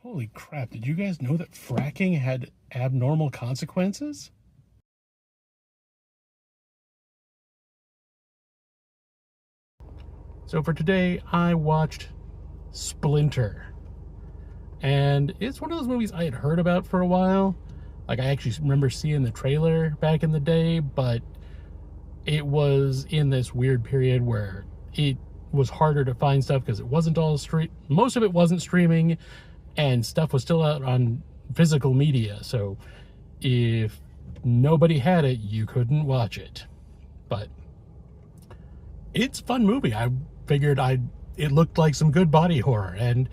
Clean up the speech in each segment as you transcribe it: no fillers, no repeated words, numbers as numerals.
Holy crap, did you guys know that fracking had abnormal consequences? So for today, I watched Splinter. And it's one of those movies I had heard about for a while. Like, I actually remember seeing the trailer back in the day, but it was in this weird period where it was harder to find stuff because it wasn't all most of it wasn't streaming, and stuff was still out on physical media. So if nobody had it, you couldn't watch it. But it's a fun movie. I figured it looked like some good body horror, and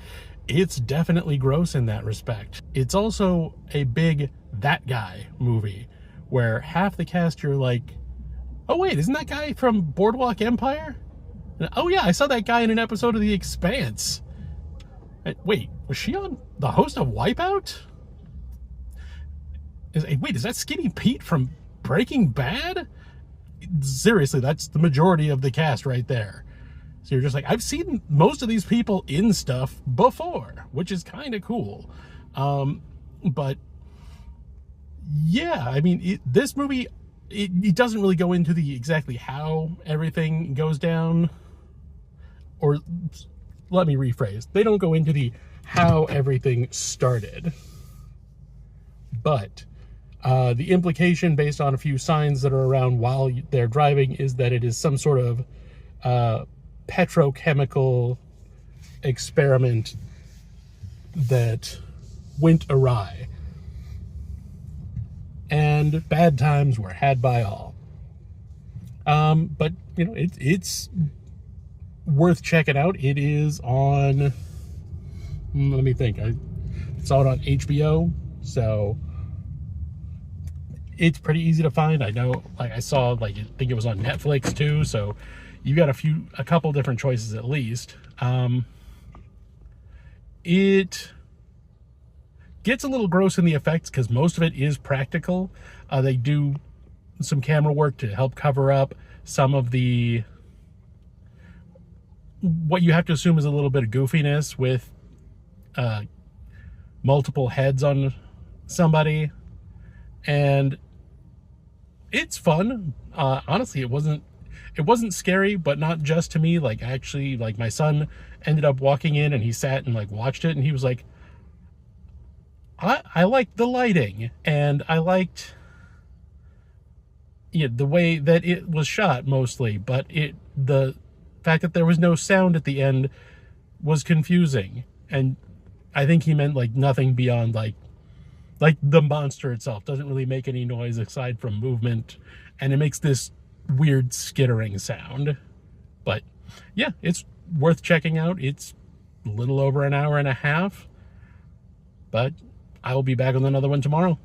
it's definitely gross in that respect. It's also a big that guy movie where half the cast you're like, oh wait, isn't that guy from Boardwalk Empire? And, oh yeah, I saw that guy in an episode of The Expanse. Wait, was she on the host of Wipeout? Wait, is that Skinny Pete from Breaking Bad? Seriously, that's the majority of the cast right there. So you're just like, I've seen most of these people in stuff before, which is kind of cool. But yeah, I mean, this movie, it doesn't really go into the exactly how everything goes down. Or let me rephrase. They don't go into the how everything started. But the implication based on a few signs that are around while they're driving is that it is some sort of petrochemical experiment that went awry. And bad times were had by all. But, you know, it's worth checking out. It is on, let me think, I saw it on HBO, so it's pretty easy to find. I know, like, I saw, like, I think it was on Netflix too, so you got a couple different choices at least. It gets a little gross in the effects because most of it is practical. They do some camera work to help cover up some of what you have to assume is a little bit of goofiness with multiple heads on somebody, and it's fun. Honestly, it wasn't scary, but not just to me. Like, actually, like, my son ended up walking in and he sat and like watched it, and he was like, I liked the lighting, and I liked the way that it was shot mostly, but the fact that there was no sound at the end was confusing. And I think he meant like nothing beyond like the monster itself doesn't really make any noise aside from movement, and it makes this weird skittering sound. But yeah, it's worth checking out. It's a little over an hour and a half, but I will be back with another one tomorrow.